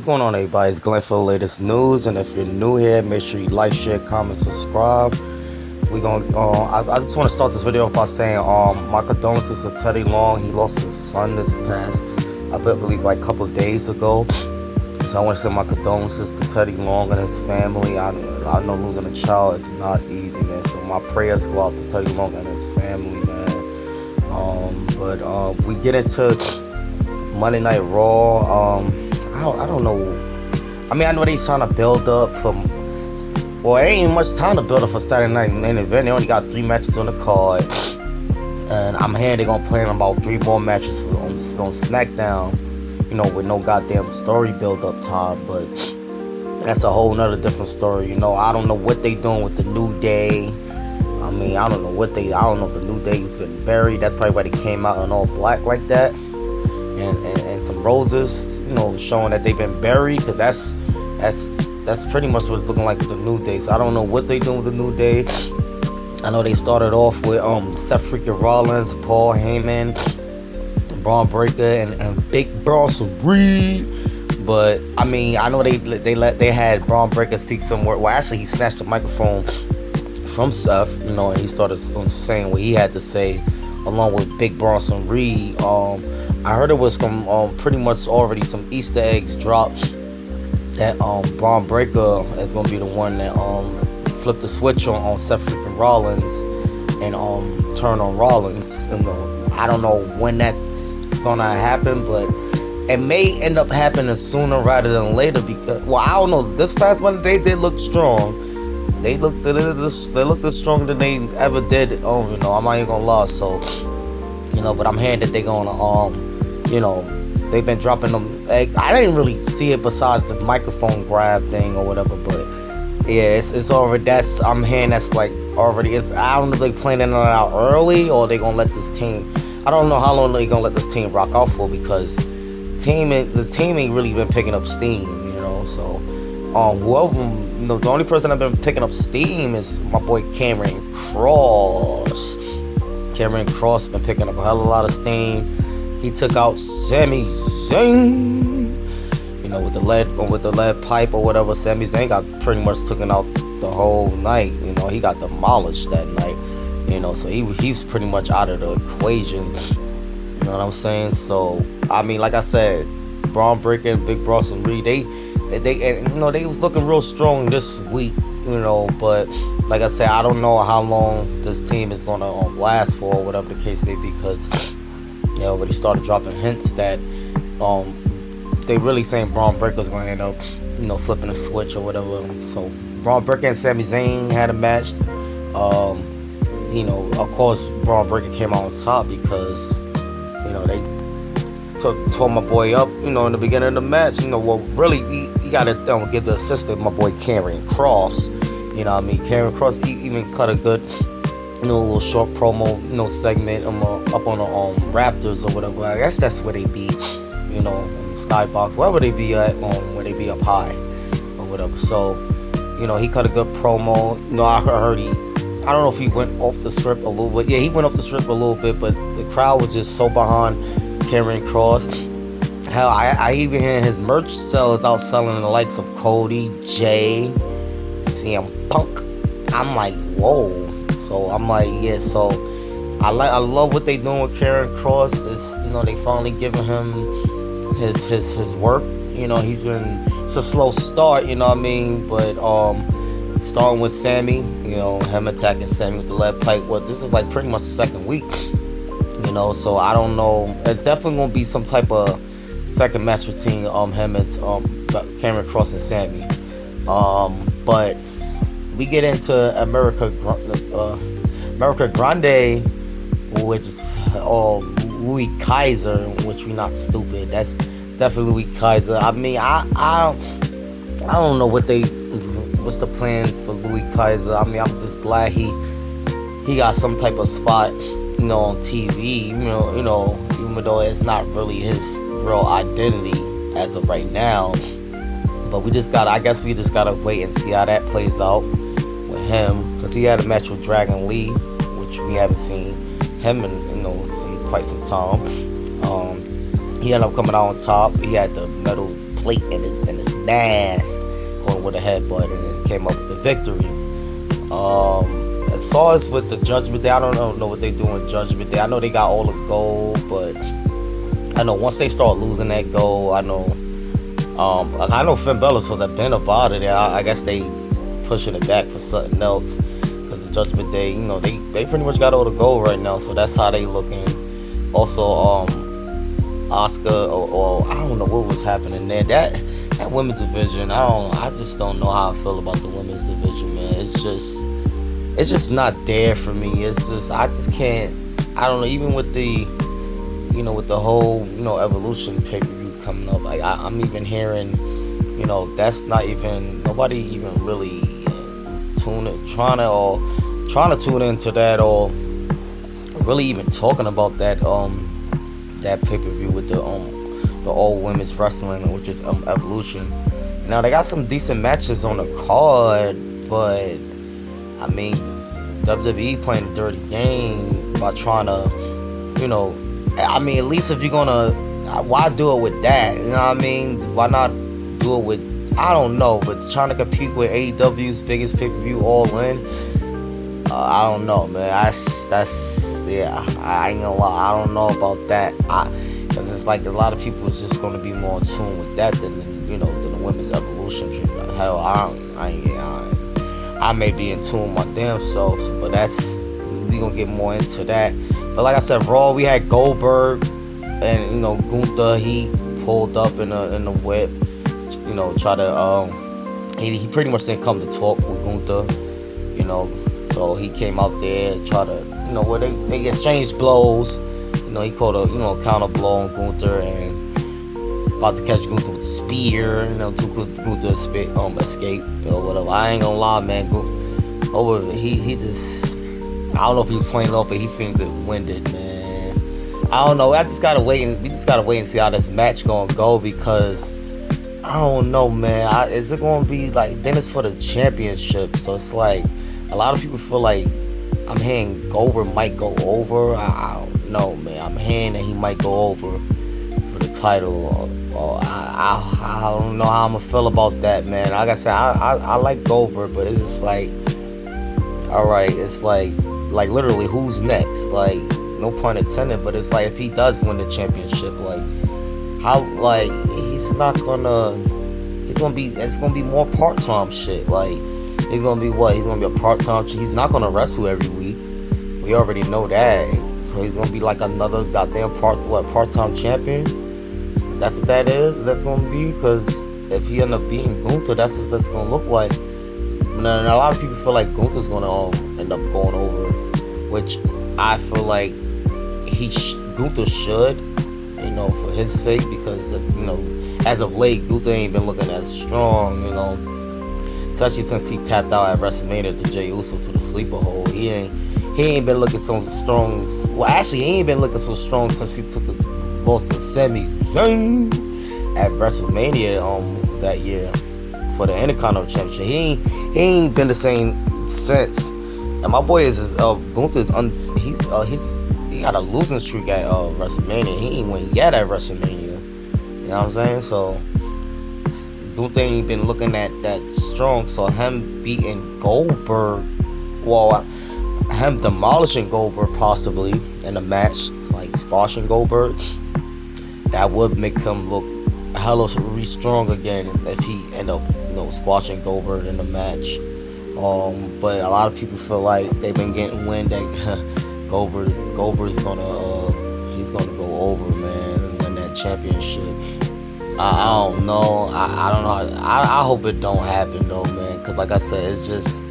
What's going on, everybody? It's Glenn for the latest news, and if you're new here, make sure you like, share, comment, subscribe. We gonna. I just want to start this video off by saying, my condolences to Teddy Long. He lost his son this past, I believe, like a couple of days ago. So I want to send my condolences to Teddy Long and his family. I know losing a child is not easy, man. So my prayers go out to Teddy Long and his family, man. But we get into Monday Night Raw. I don't know. I mean, I know they's trying to build up from. Well, it ain't much time to build up for Saturday night main event. They only got 3 matches on the card, and I'm hearing they're gonna plan about 3 more matches on SmackDown. You know, with no goddamn story build up time. But that's a whole nother different story. You know, I don't know what they doing with the New Day. I mean, I don't know if the New Day's been buried. That's probably why they came out in all black like that. And some roses, you know, showing that they've been buried, because that's pretty much what it's looking like with the New Day. So I don't know what they doing with the New Day. I know they started off with Seth freaking Rollins, Paul Heyman, Bron Breakker, and Big Bronson Reed. But I mean, I know they had Bron Breakker speak some word. Well, actually, he snatched the microphone from Seth, you know, and he started saying what he had to say, along with Big Bronson Reed. I heard it was some pretty much already some Easter eggs dropped that Bron Breakker is gonna be the one that flipped the switch on Seth freaking Rollins and turn on Rollins. And I don't know when that's gonna happen, but it may end up happening sooner rather than later, because, well, I don't know. This past Monday they did look strong. They looked stronger than they ever did. You know, I'm not even gonna lie. So, you know, but I'm hearing that they're gonna you know, they've been dropping them. I didn't really see it besides the microphone grab thing or whatever, but yeah, it's already. I'm hearing that's like already. I don't know if they planning it out early or they gonna let this team. I don't know how long they gonna let this team rock out for, because the team ain't really been picking up steam, you know. So whoever, you know, the only person that's been picking up steam is my boy Cameron Cross. Cameron Cross been picking up a hell of a lot of steam. He took out Sami Zayn, you know, with the lead pipe or whatever. Sami Zayn got pretty much taken out the whole night. You know, he got demolished that night. You know, so he's pretty much out of the equation. You know what I'm saying? So I mean, like I said, Bron Breakker and Big Bronson Reed, they you know, they was looking real strong this week. You know, but like I said, I don't know how long this team is gonna last for, or whatever the case may be, because they already started dropping hints that they really saying Bron Breakker's going to end up, you know, flipping a switch or whatever. So Bron Breakker and Sami Zayn had a match. You know, of course, Bron Breakker came out on top because, you know, they tore my boy up, you know, in the beginning of the match. You know, well, really, you got to give the assist to my boy Cameron Cross. You know what I mean? Cameron Cross even cut a good, you know, a little short promo, you know, segment up on the Raptors or whatever. I guess that's where they be, you know, Skybox, wherever they be at, where they be up high or whatever. So, you know, he cut a good promo. You know, I heard I don't know if he went off the strip a little bit. Yeah, he went off the strip a little bit, but the crowd was just so behind Cameron Cross. Hell, I even hear his merch sales outselling the likes of Cody, Jay, CM Punk. I'm like, whoa. So I'm like, yeah. So I love what they doing with Cameron Cross. Is, you know, they finally giving him his work. You know, it's a slow start. You know what I mean? But starting with Sammy, you know, him attacking Sammy with the lead pipe. Well, this is like pretty much the second week. You know, so I don't know. It's definitely gonna be some type of second match between him and Cameron Cross and Sammy. But we get into America Grande, which is Louis Kaiser, which we not stupid. That's definitely Louis Kaiser. I mean, I don't know what's the plans for Louis Kaiser. I mean, I'm just glad he got some type of spot, you know, on TV. You know, even though it's not really his real identity as of right now. But I guess we just gotta wait and see how that plays out with him, because he had a match with Dragon Lee, which we haven't seen him in, you know, quite some time. He ended up coming out on top. He had the metal plate and his mask, going with a headbutt, and came up with the victory. As far as with the Judgment Day, I don't know what they do in Judgment Day. I know they got all the gold, but I know once they start losing that gold, I know Finn Balor's supposed to have been about it. I guess they pushing it back for something else, because the Judgment Day, they pretty much got all the gold right now, so that's how they looking. Also, Oscar, or I don't know what was happening there. That women's division, I just don't know how I feel about the women's division, man. It's just not there for me. It's just, I just can't. I don't know. Even with the, with the whole, Evolution pay-per-view coming up, like I'm even hearing, that's not even, nobody even really trying to tune into that, or really even talking about that that pay-per-view with the all women's wrestling, which is Evolution. Now they got some decent matches on the card, but I mean, WWE playing a dirty game by trying to, at least if you're gonna, why do it with that? You know what I mean? Why not do it with, I don't know, but trying to compete with AEW's biggest pay-per-view, All In, I don't know, man. I ain't gonna lie, I don't know about that. Because it's like a lot of people is just gonna be more in tune with that than the women's Evolution people. Hell, I may be in tune with my damn self, but we gonna get more into that. But like I said, Raw, we had Goldberg and Gunther. He pulled up in the whip, try to he pretty much didn't come to talk with Gunther, so he came out there, try to where they exchanged blows. He caught a counter blow on Gunther and about to catch Gunther with the spear, to Gunther escape, whatever. I ain't gonna lie, man. He just, I don't know if he's playing up, but he seemed to winded, man. I don't know. We just gotta wait and see how this match gonna go, because I don't know, man. Is it gonna be like, then it's for the championship, so it's like a lot of people feel like I'm hearing Goldberg might go over. I don't know, man. I'm hearing that he might go over for the title. I don't know how I'm gonna feel about that, man. Like I said, I like Goldberg, but it's just like, alright, it's like literally who's next? Like, no pun intended, but it's like if he does win the championship, like how, like it's gonna be more part-time shit. Like he's gonna be a part-time, he's not gonna wrestle every week. We already know that. So he's gonna be like another goddamn part-time champion. That's what that is. That's gonna be, because if he end up beating Gunther, that's what that's gonna look like. And a lot of people feel like Gunther's gonna end up going over, which I feel like Gunther should, for his sake, because as of late, Gunther ain't been looking as strong, especially since he tapped out at WrestleMania to Jey Uso to the sleeper hole. He ain't been looking so strong. Well, actually, he ain't been looking so strong since he took the lost to Sami Zayn at WrestleMania that year for the Intercontinental Championship. He ain't been the same since. And my boy Gunther's he got a losing streak at WrestleMania. He ain't win yet at WrestleMania. You know what I'm saying? So Gunther ain't been looking at that strong. So him beating Goldberg, him demolishing Goldberg possibly in a match, like squashing Goldberg, that would make him look hella really strong again if he end up squashing Goldberg in the match. But a lot of people feel like they've been getting wind that Goldberg's he's gonna go over, man, and win that championship. I don't know. I don't know. I hope it don't happen though, man, because like I said, it's just,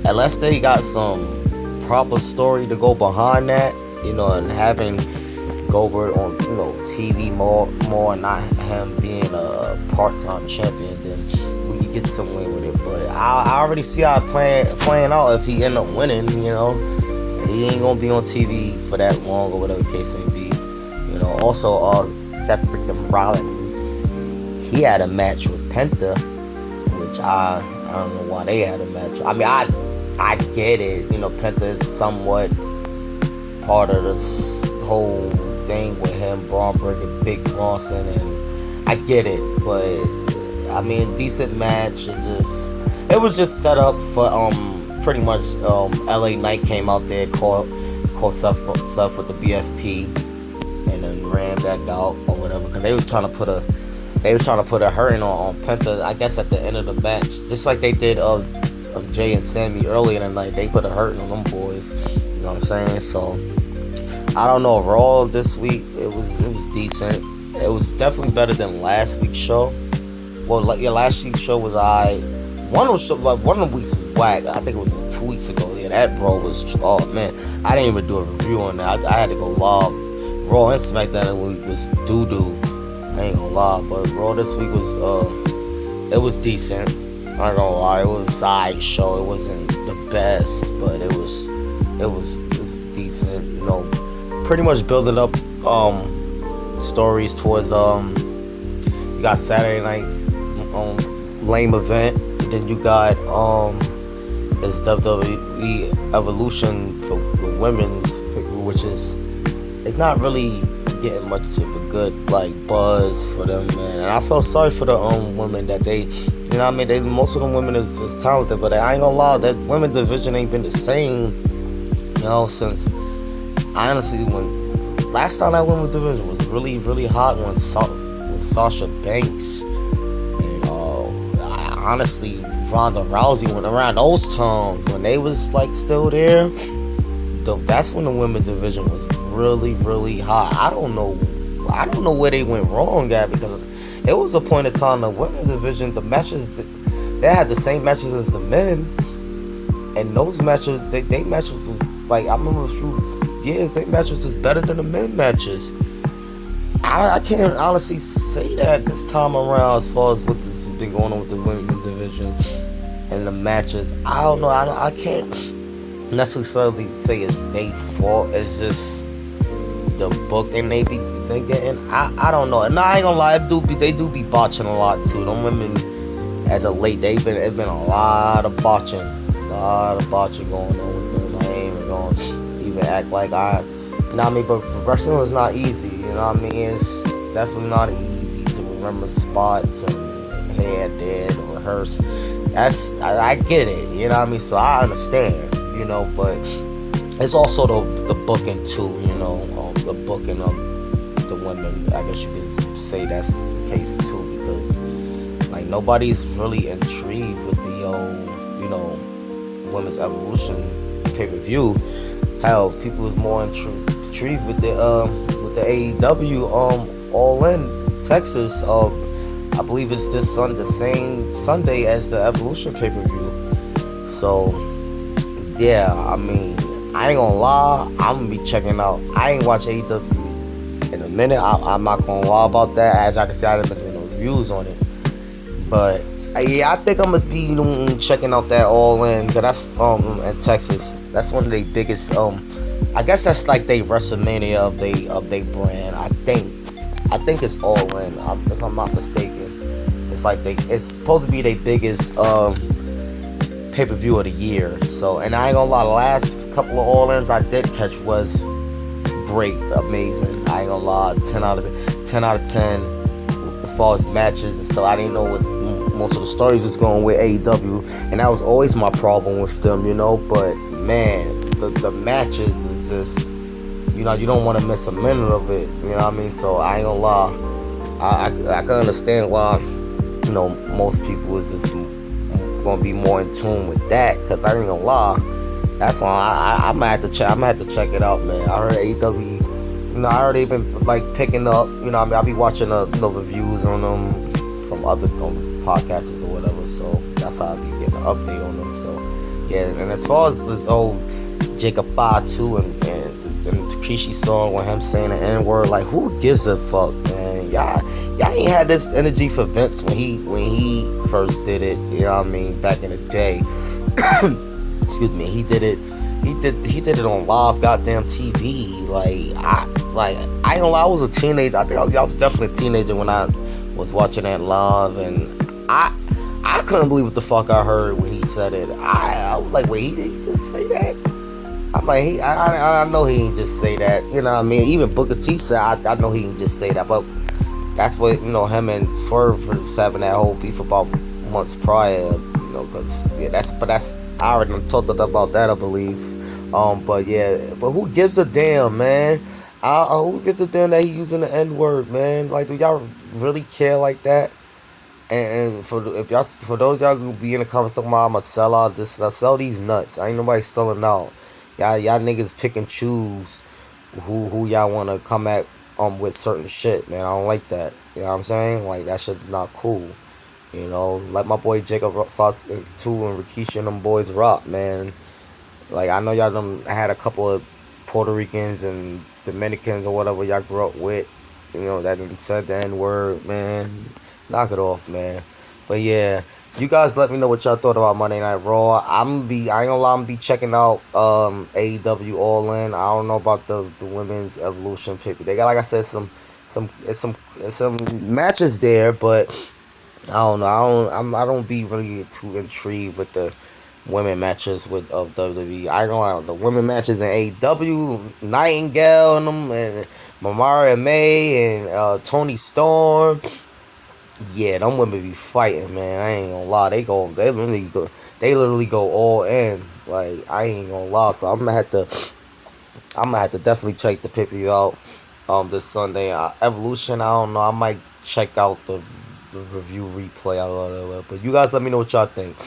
unless they got some proper story to go behind that, and having Goldberg on TV more, not him being a part-time champion, then we could get somewhere with it. But I already see how it playing out if he end up winning. He ain't gonna be on TV for that long or whatever the case may be. Also Seth freaking Rollins, he had a match with Penta, which I don't know why they had a match. I mean, I get it. Penta is somewhat part of this whole thing with him, Braun breaking Big Bronson, and I get it, but I mean, decent match. It was just set up for pretty much LA Knight came out there, called Seth with the BFT, and then ran back out or whatever, because they was trying to put a hurting on Penta, I guess, at the end of the match, just like they did of Jay and Sammy earlier in the night. They put a hurting on them boys. You know what I'm saying? So I don't know. Raw this week, it was decent. It was definitely better than last week's show. Well, last week's show was one of the weeks was whack. I think it was 2 weeks ago. Yeah, that Raw was, oh man, I didn't even do a review on that. I had to go live. Raw and SmackDown was doo doo. I ain't gonna lie, but Raw this week was it was decent. I ain't gonna lie, it was a alright show. It wasn't the best, but it was decent. You know, pretty much building up stories towards you got Saturday night's lame event. Then you got this WWE Evolution for women's, which it's not really getting much of a good buzz for them, man. And I felt sorry for the women that they, you know what I mean, most of them women is talented, but I ain't gonna lie, that women's division ain't been the same, you know, since honestly, when last time that women's division was really, really hot when Sasha Banks and honestly Ronda Rousey went around those times when they was still there. That's when the women's division was really, really hot. I don't know where they went wrong at, because it was a point in time the women's division, the matches, they had the same matches as the men, and those matches, they matches was I remember a few years, they matches was better than the men matches. I can't honestly say that this time around as far as what has been going on with the women's division and the matches. I don't know. I can't necessarily say it's their fault. It's just the booking they getting. I don't know. And I ain't gonna lie, they do be botching a lot too. Them women, as of late, it's been a lot of botching going on with them. I ain't even gonna even act like you know what I mean? But wrestling is not easy. You know what I mean? It's definitely not easy to remember spots and head there to rehearse. I get it. You know what I mean? So I understand. You know, but it's also the booking too. You know, the booking of the women. I guess you could say that's the case too, because nobody's really intrigued with the you know, Women's Evolution pay-per-view. Hell, people was more intrigued with the AEW All In Texas. I believe it's the same Sunday as the Evolution pay-per-view. So yeah, I mean, I ain't gonna lie, I'm gonna be checking out. I ain't watch AEW in a minute. I'm not gonna lie about that. As I can see, I haven't been doing no reviews on it. But yeah, I think I'm gonna be checking out that All In, because that's in Texas. That's one of the biggest. I guess that's they WrestleMania of they brand. I think it's All In, if I'm not mistaken. It's it's supposed to be their biggest pay-per-view of the year. So, and I ain't gonna lie, the last couple of All-Ins I did catch was great, amazing. I ain't gonna lie, 10 out of 10 as far as matches and stuff. I didn't know what most of the stories was going with AEW, and that was always my problem with them, you know. But man, the matches is just, you know, you don't want to miss a minute of it, you know what I mean? So I ain't gonna lie, I can understand why, you know, most people is just gonna be more in tune with that, because I ain't gonna lie, that's why I'm gonna have to check it out, man. I heard AEW, you know, I already been picking up, you know, I mean, I'll be watching the reviews on them from other podcasts or whatever, so that's how I'll be getting an update on them. So yeah, and as far as this old Jacob Fatu and the Kishi song with him saying the N-word, who gives a fuck, man? Y'all ain't had this energy for Vince when he first did it, you know what I mean, back in the day. Excuse me, he did it on live goddamn TV. I ain't gonna lie, I was a teenager. I think I was definitely a teenager when I was watching that live, and I couldn't believe what the fuck I heard when he said it. I was like, wait, he just say that? I'm like, I know he ain't just say that, you know what I mean? Even Booker T said, I know he didn't just say that, but That's what him and Swerve was having that whole beef about months prior. Cause yeah, that's I already done talked about that, I believe. But yeah, but who gives a damn, man? Who gives a damn that he using the N word, man? Like, do y'all really care like that? And for those y'all who be in the comments talking about I'ma sell out this, I sell these nuts. I ain't nobody selling out. Y'all niggas pick and choose who y'all wanna come at with certain shit, man. I don't like that. You know what I'm saying? Like, that shit's not cool. Let my boy Jacob Fox too and Rikishi and them boys rock, man. Like, I know y'all done had a couple of Puerto Ricans and Dominicans or whatever y'all grew up with. That done said the N word, man. Knock it off, man. But yeah, you guys let me know what y'all thought about Monday Night Raw. I ain't gonna lie, I'm gonna be checking out AEW All In. I don't know about the women's evolution pick. They got, like I said, some matches there, but I don't know. I don't be really too intrigued with the women matches with of WWE. I ain't gonna lie, the women matches in AEW, Nightingale and them, and Mamara May and Tony Storm. Yeah, them women be fighting, man. I ain't gonna lie. They literally go all in. Like, I ain't gonna lie. So I'm gonna have to definitely check the pay per view out this Sunday. Evolution, I don't know. I might check out the review replay or whatever. But you guys let me know what y'all think.